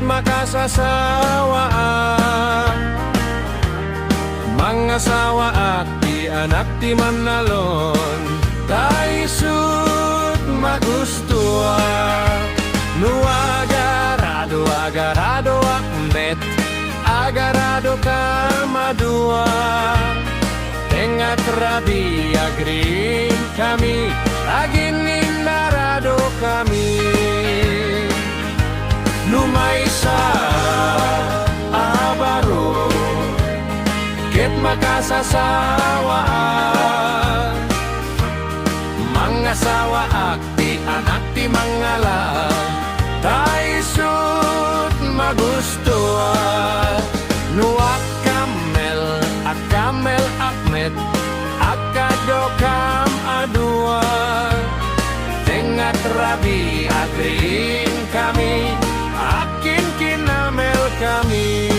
makasasawa mga sawa at di anak ti manalon taisut magustua nuagarado agarado akmet agarado kamadua tengat rabi agrim kami aginin narado kami numaysa abaro ket makasasawa mga sawa akti anak ti mangala taisut magustua nuak kamel akamel akmet akadokam adua tengat rabi agrin kami akin kinamel kami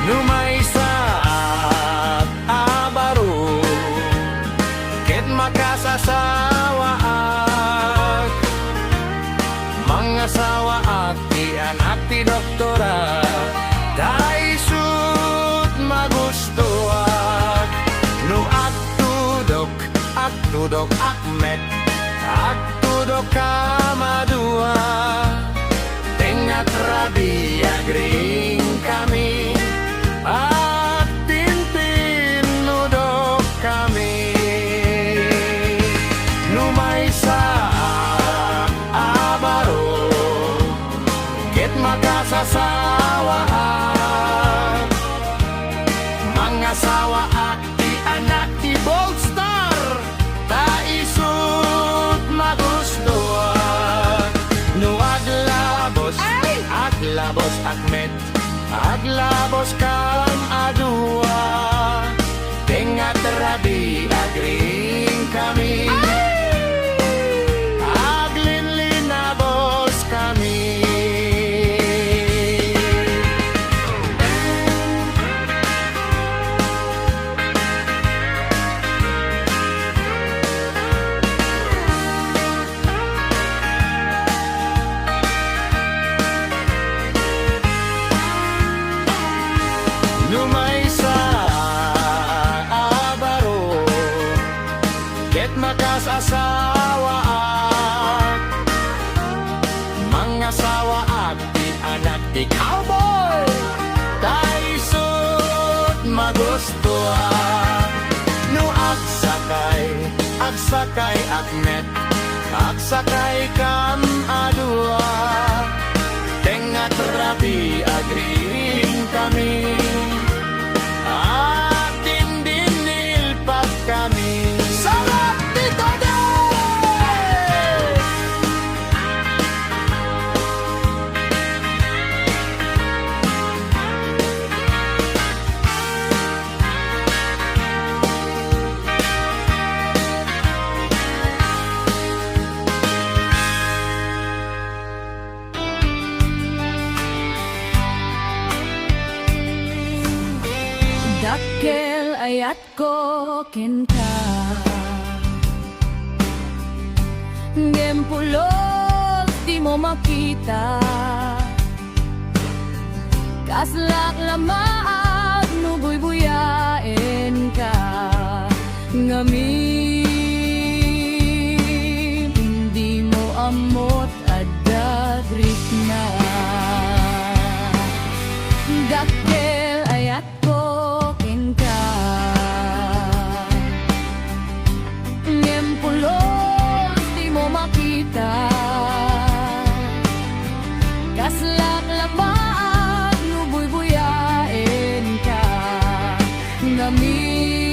numaysa abaro ket makasasawa mga sawa at di anak ti doktora daisut magustuak nu agtudok akmet agtudok kamadua tengat rabi agring kami at tintinudok kami numaysa abaro ket makasasawa mga sawa at di anak ti Bold Star taisut magustua nu aglabos akmet aglabos kam adua tengat rabi agring kami aglinlinabos kami numaysa abaro ket makasasawa mga sawa at di anak ti cowboy taisut magustua nu agsakay akmet agsakay kam adua tengat rabi agrin kami atin dinilpat kami sarap dito dakkel ayat ko kinka gempulos di mo makita kaslak lamaag nubuy-buyain ka ngamin hindi mo amot adadrik na dakkel ayat ko ngempulos di mo makita kaslak labag nubuy-buyain ka ngamin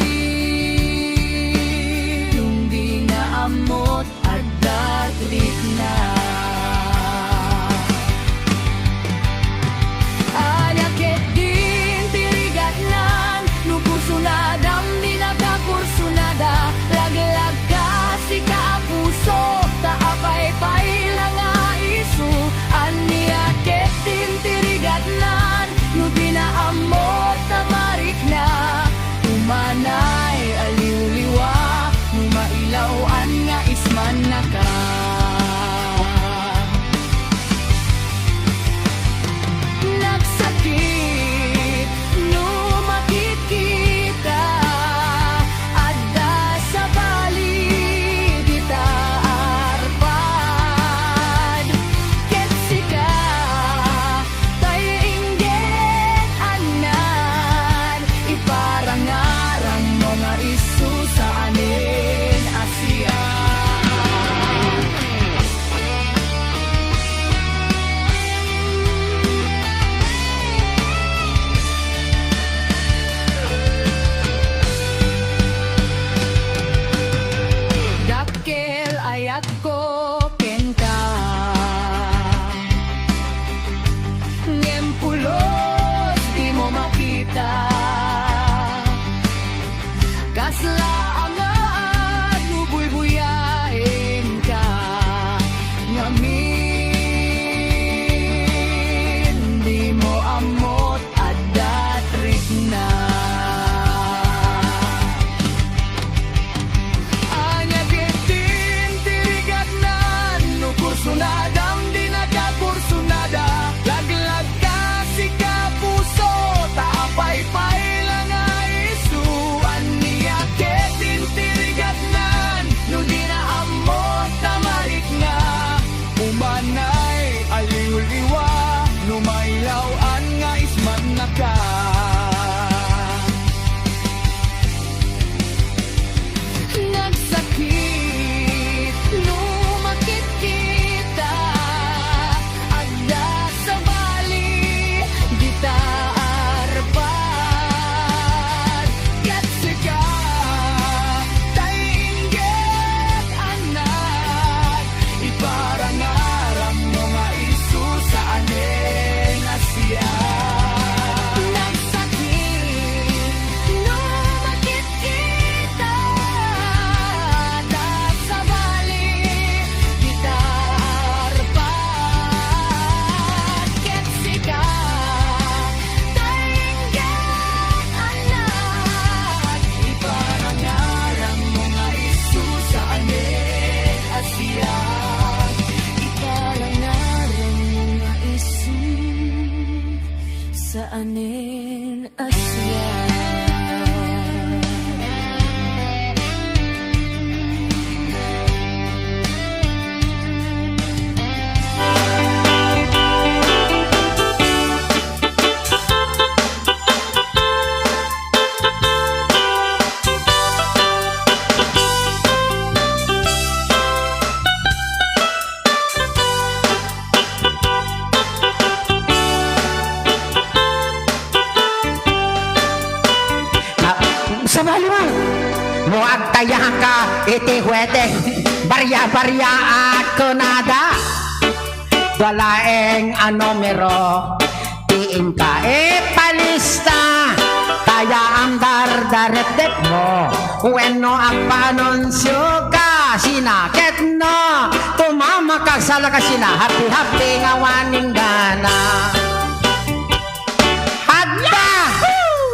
akin asya. Sabali mo, muag tayang ka iti huwete, barya-barya at kunada. Dalaeng anomero, tiin ka palista. Kaya ang dardaretep mo, bueno ang panunsyo ka, sinakit no, tumama ka sa lakasina, happy-happy nga waning gana. Hadda,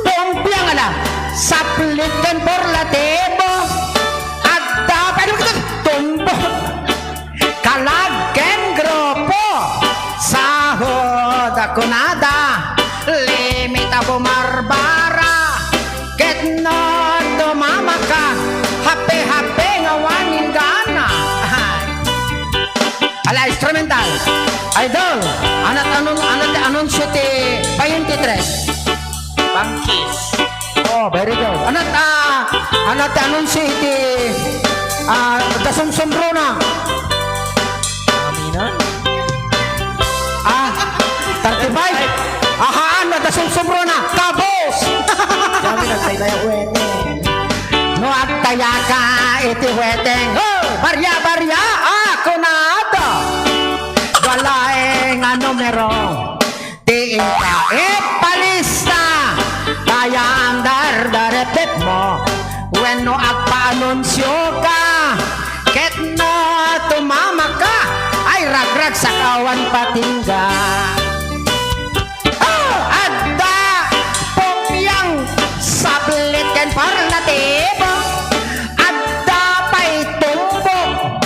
pumpiang ala, saplitan por la tebo at pero kita tumbo kalagken grupo sahod ako nada limita bumarbara ketno tumama ka happy nga waning gana. Ala instrumental idol anat anunsyo ti 23 Bangkis. Oh, very good. Anat anunsyo iti dasumsumbro na. Aminan? 35. Ahaan na dasumsumbro na. Kabos! Kami nagsaylaya uwete. No at kaya ka iti weteng. Oh, barya-barya ako na ito. Walaeng numero. Tiin ka palista. Kaya ang dardaretip mo when no agpa-anunsyo ka ket no tumama ka ay ragrag sa kawan patingga. Oh, adda pumyang sablit ken parlatibo adda pa'y tumbok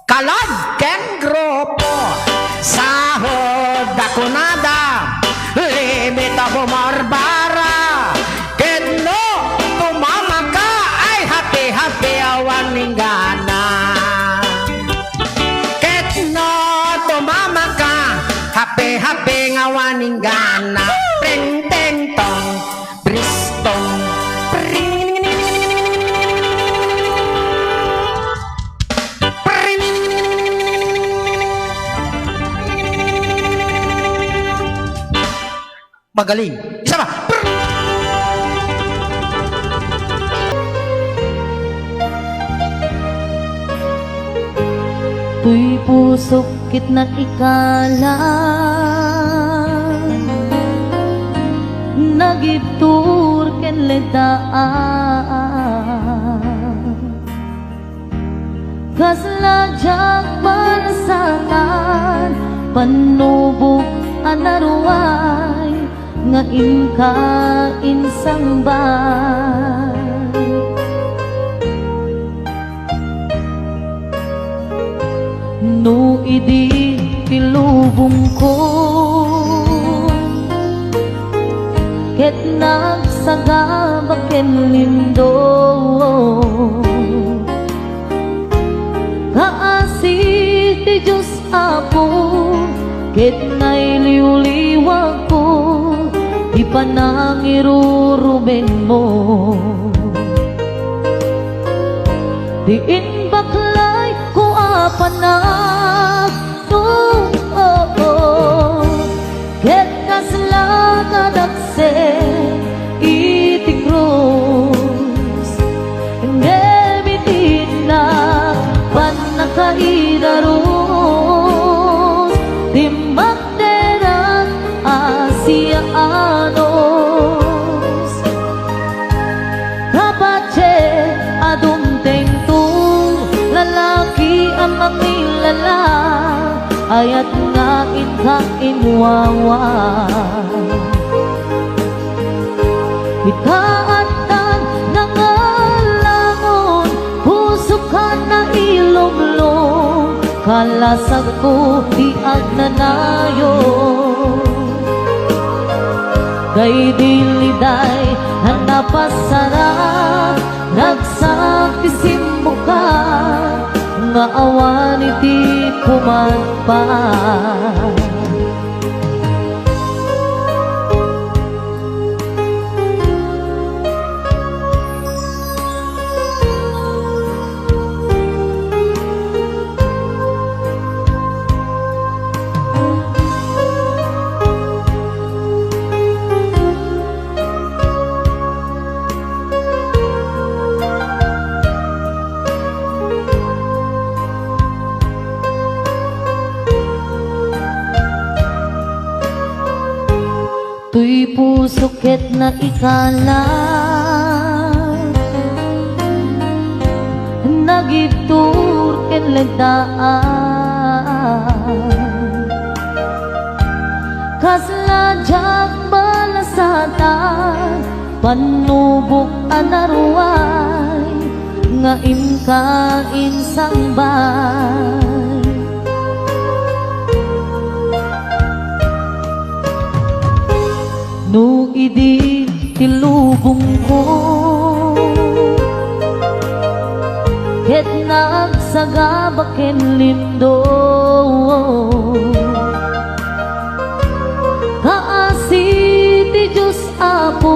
kalag ken grupo sahod dakunada limita bumarbara ketno tumama ka ay happy awan ning gana ketno tumama ka happy ngawan ning gana pring teng tong pristong pring magaling isa ba. Tuy pusok kitna ikala nagibtur ken ledaan kaslajak pansanan panubok anaruay nga inka insang bay. No idi pilubong ko ket nagsagabak ken lindo kaasi ti Diyos Apo ket nailiw-liwag ko di pa nangiruruben mo diin baklay ko apanag ket kaslagan akse iti krus ngebitin na panakaidarus timakderan asiaanos kapache adunteng tu lalaki ang mamilala ayat nga inwawa ikaatan nangalangon puso ka na ilumlong kalasag ko di agnanayo Kay diliday hanapasarap nagsakisim mo ka nga awan iti kumagpa. Tuy puso ket na ikala nagitur ken legdaan kasladyak balasatan panubok anaruay nga imkain sangbay. No idi tilubong ko ket nagsagabaken lindo kaasi ti Diyos Apo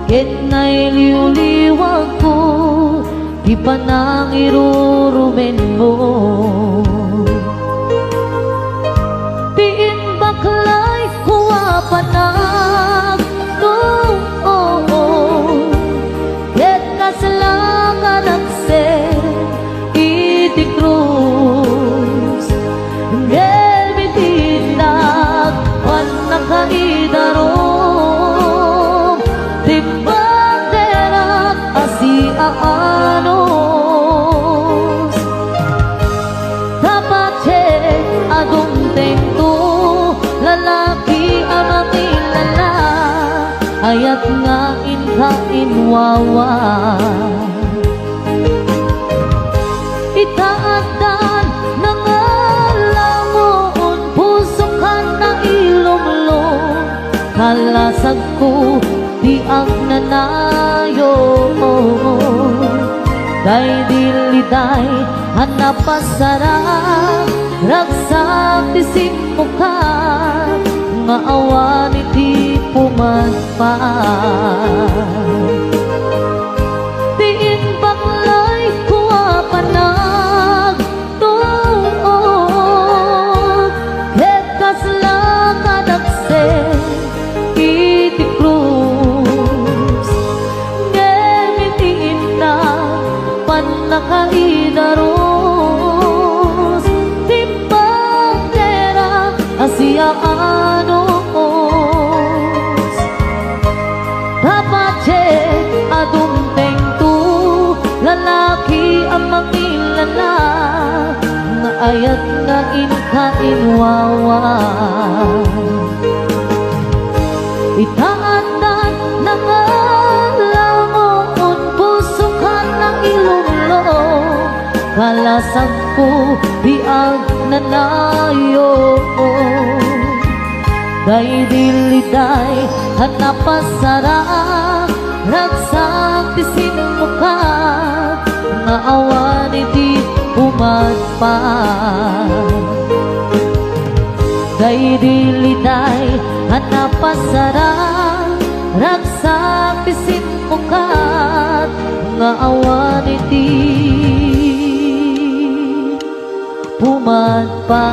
ket nailiwliwag ko di panangirurumen mo. Tiin baklay kuwa panag ket kaslangan aksen iti krus ngel bitinag wan nakaidarom ti banderak asiaanos tapache adung tengto lalaki ang ilala ayat nga inwawa itaatan nangalangon pusukan na ilumlong kalasag ko di ang nanayo day diliday hanapasarap ragsak tising muka nga awan iti pumaspa. Tiin baklay kuwa panag tuog ket kaslangan aksen iti krus ngemitiin na panakaidaros timbang tera asiaanos tapache adunteng tu lalaki ang mangilala nga ayat nga inkainwawa itaatan nangalangon pusukan ng ilumlo kalasag ko diag nanayo day diliday hanapasarap ragsak tising muka nga awan iti pumaspa. Day diliday hanapasarap ragsak tising muka nga awan iti pumaspa.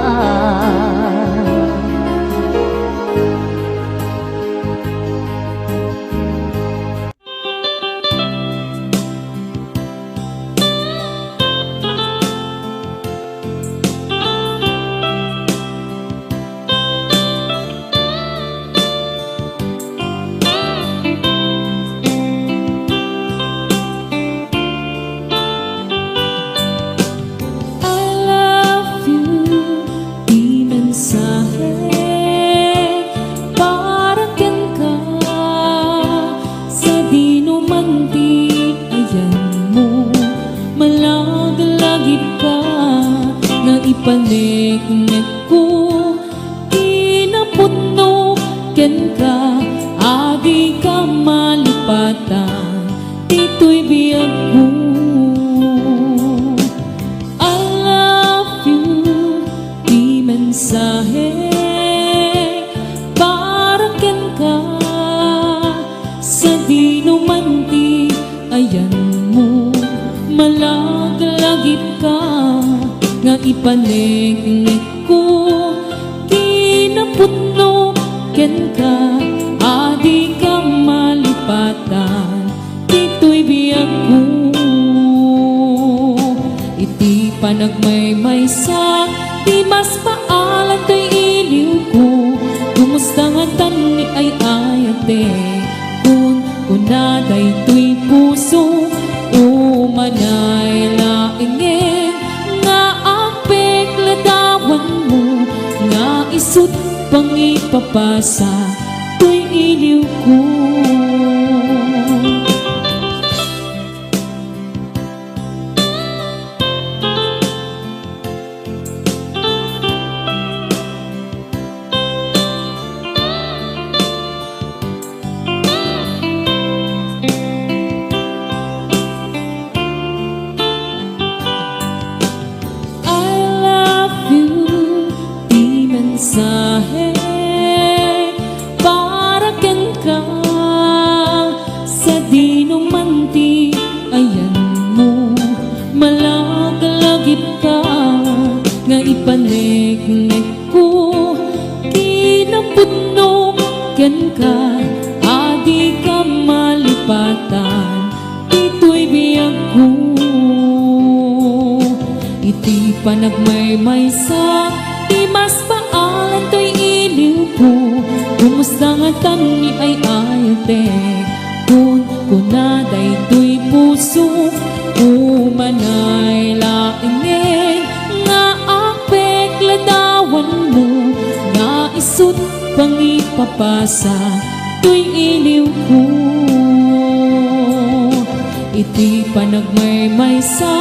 Ipanik-nek ko, inapuno ken ka sa dinumanti ayan mo malagalagip ka nga ipanegnik ko kinaputno ken ka adi ka malipatan ito'y biyag ko iti panagmaymaysa di mas paalan to'y iliw ko kumusta nga tani ay ayate kun kunaday to'y puso umanay laingin nga apek ladawan mo nga isut pangipapasa to'y iliw ko mensahe para ken ka sa dinumanti ayan mo malagalagip ka nga ipanegnek ko kinaputno ken ka adi ka malipatan ito'y biyag ko iti panagmaymaysa di mas paalan to'y iliw ko kumusta nga tani ay ayate kun kunaday to'y puso umanay laingin nga apek ladawan mo nga isut pangipapasa to'y iliw ko iti panagmaymaysa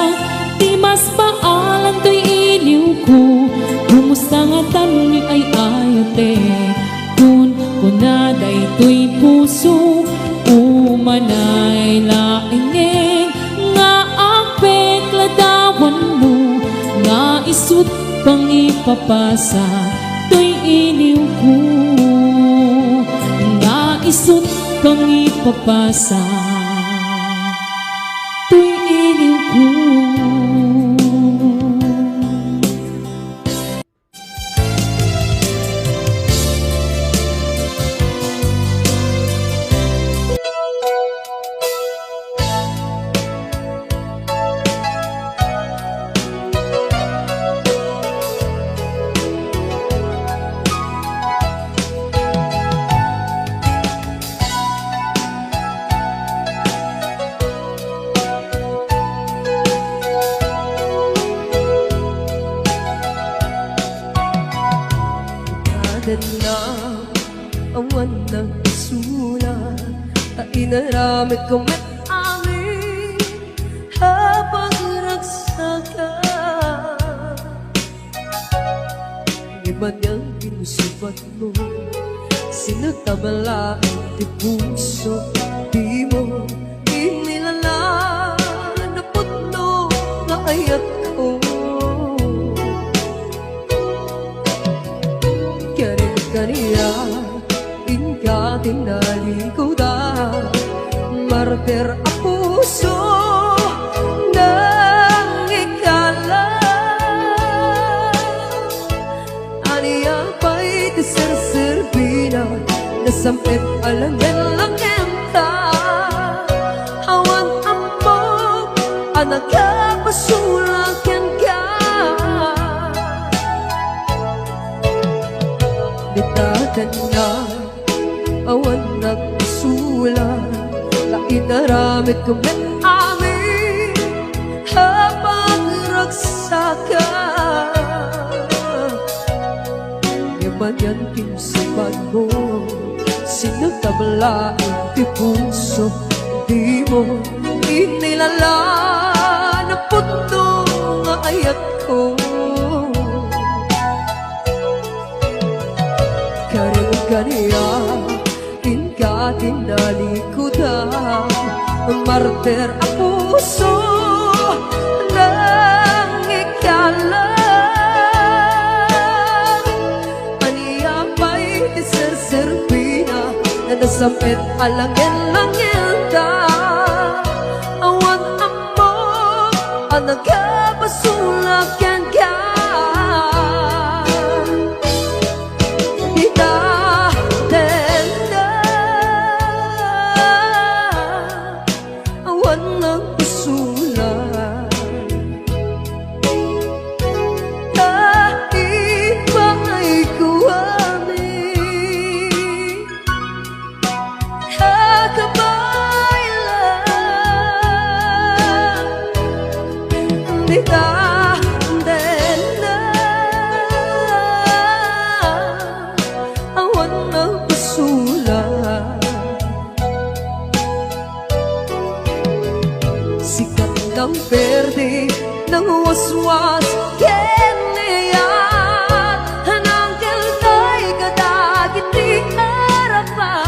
di mas paalan to'y iliw ko kumusta nga tani ay ayate kun kunaday to'y puso umanay laingin nga apek ladawan mo nga isut pangipapasa to'y iliw ko nga isut pangipapasa to'y iliw ko na awan ng sulat at inaramid ko met amin habang ragsaka iba niyang pinusubat mo sinagtabalaan di puso di mo inilala na putno na ayak ko kaniya inka tinalikuda martir ang puso nang ikala aniya pa'y tiserserbina nasampit alamin lang enta awan ambog anak kapasulakan ka bitakan na awan nagsulat na inaramid ko met amin habang ragsaka yaman yan kinsaban mo sinagtablaan di puso di mo inilala na putno nga ayak ko kaniya inka tinalikuda martir ang puso nang ikala aniya pa'y tiserserbina na Nasapit alangin-langin ka Awan amok Ang nagkabasulakan ka Kita tenda Awan nagpasulat Kahit ba ay kuwanin Kakabay lang Di ka din na Awan ng pasulat Sikat ng berde ng waswas Kenyayan Hananggal kay kadagit di harapan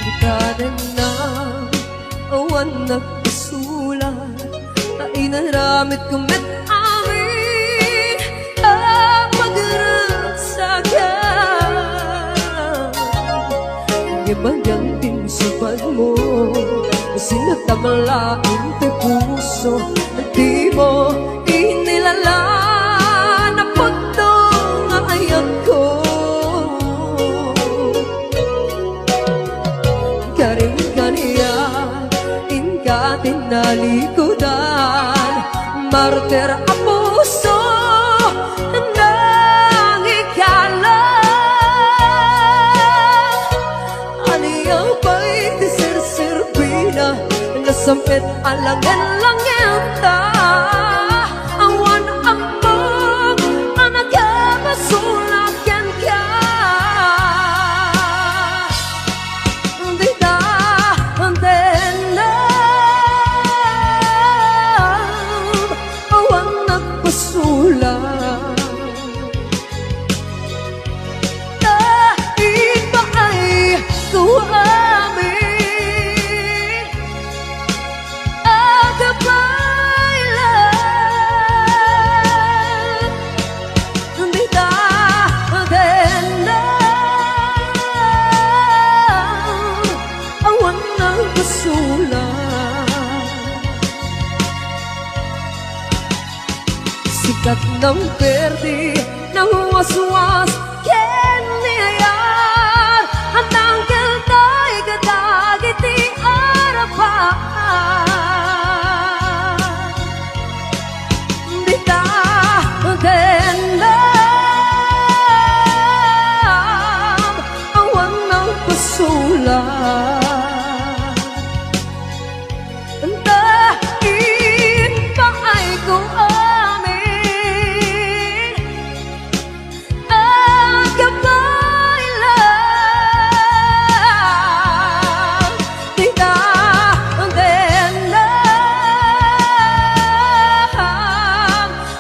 Ikanan na awan nagpasulat Ay naramit kumit amin Ang magragsagan Ibagang tinsabad mo Sinatamalain te puso Di mo inilala Na puto nga ayat ko Karing kaniya Inka tinalikudan Martir a puso Nang ikala Aniyaw ba'y tisir-sirbina Nasampit alangan-langan ta Awan ambag Ang nagkabasulakan ka Di ta antena Awan nagpasulat Kahit ba ay kuwamin Ang gabay lang Di ta antena Awan nagpasulat Sikat ng berde ng waswas Kenyayan Ang tanggal tayo kadagit di harapan Di ta tendam Awan ng pasulat Dahil pa ay kuamin Ang gabay lang Di ta tendam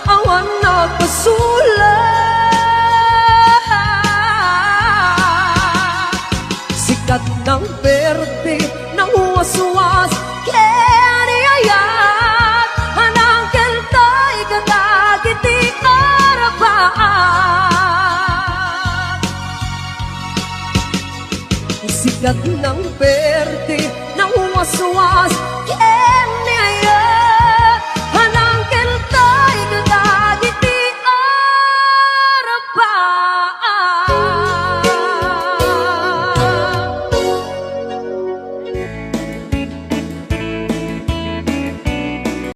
Awan ng pasulat Sikat ng berde ng waswas Kenyayan Hananggal tayo kadagit di harapan Sikat ng berde ng waswas